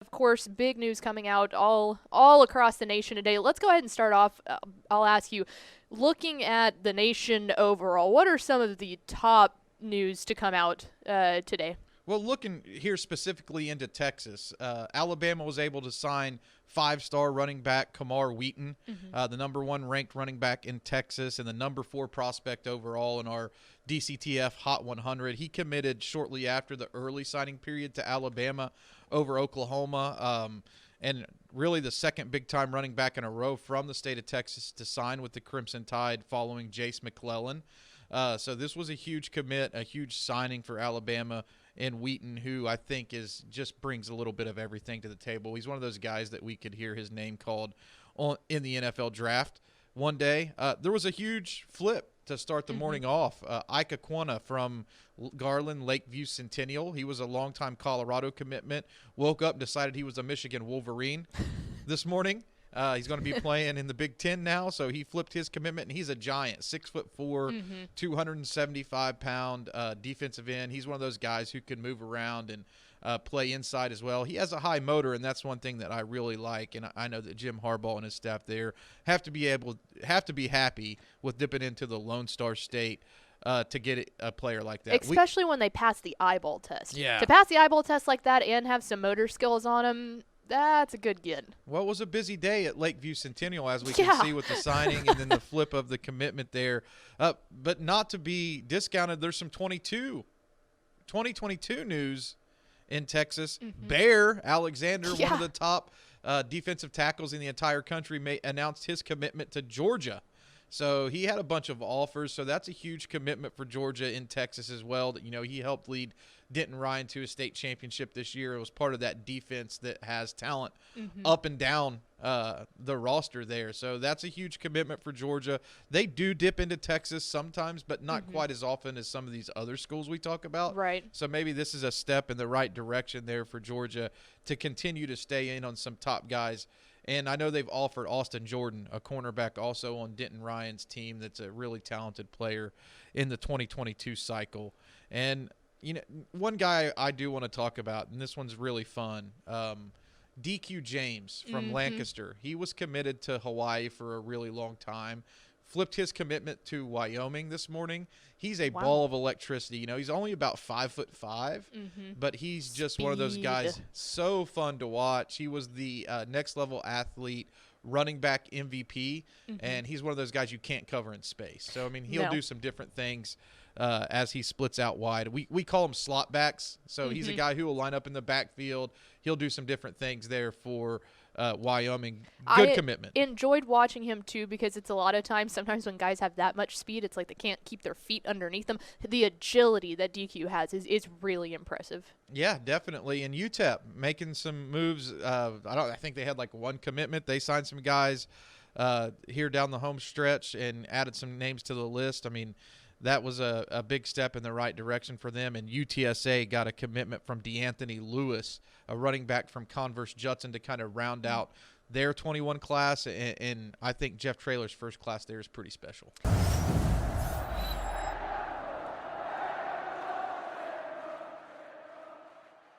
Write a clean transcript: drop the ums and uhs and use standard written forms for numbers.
Of course, big news coming out all across the nation today. Let's go ahead and start off. I'll ask you, looking at the nation overall, what are some of the top news to come out today? Well, looking here specifically into Texas, Alabama was able to sign five-star running back Kamar Wheaton, the number one ranked running back in Texas and the number 4 prospect overall in our DCTF Hot 100. He committed shortly after the early signing period to Alabama over Oklahoma. And really the second big-time running back in a row from the state of Texas to sign with the Crimson Tide following Jace McClellan. So this was a huge commit, a huge signing for Alabama and Wheaton, who I think is just brings a little bit of everything to the table. He's one of those guys that we could hear his name called in the NFL draft one day. There was a huge flip to start the morning off. Ike Aquana from Garland, Lakeview Centennial. He was a longtime Colorado commitment. Woke up, decided he was a Michigan Wolverine this morning. He's going to be playing in the Big Ten now, so he flipped his commitment, and he's a giant, 6'4", 275-pound defensive end. He's one of those guys who can move around and play inside as well. He has a high motor, and that's one thing that I really like, and I know that Jim Harbaugh and his staff there have to be happy with dipping into the Lone Star State to get a player like that. Especially when they pass the eyeball test. Yeah. To pass the eyeball test like that and have some motor skills on him, that's a good get. Well, it was a busy day at Lakeview Centennial, as we can see with the signing and then the flip of the commitment there. But not to be discounted, there's some 2022 news in Texas. Bear Alexander, one of the top defensive tackles in the entire country, announced his commitment to Georgia. So he had a bunch of offers. So that's a huge commitment for Georgia in Texas as well. That, he helped lead Denton Ryan to a state championship this year. It was part of that defense that has talent up and down the roster there. So that's a huge commitment for Georgia. They do dip into Texas sometimes, but not quite as often as some of these other schools we talk about. Right. So maybe this is a step in the right direction there for Georgia to continue to stay in on some top guys. And I know they've offered Austin Jordan, a cornerback also on Denton Ryan's team that's a really talented player in the 2022 cycle. And, one guy I do want to talk about, and this one's really fun, DQ James from Lancaster. He was committed to Hawaii for a really long time, flipped his commitment to Wyoming this morning. He's a ball of electricity. He's only about 5'5", but he's just one of those guys, so fun to watch. He was the next level athlete, running back MVP, and he's one of those guys you can't cover in space. So, he'll do some different things as he splits out wide. We call him slot backs. So he's a guy who will line up in the backfield. He'll do some different things there for Wyoming. Good commitment. Enjoyed watching him too, because it's a lot of times, sometimes when guys have that much speed, it's like they can't keep their feet underneath them. The agility that DQ has is really impressive. Yeah, definitely. And UTEP making some moves. I think they had like one commitment. They signed some guys here down the home stretch and added some names to the list. That was a big step in the right direction for them. And UTSA got a commitment from DeAnthony Lewis, a running back from Converse Judson, to kind of round out their 21 class. And I think Jeff Traylor's first class there is pretty special.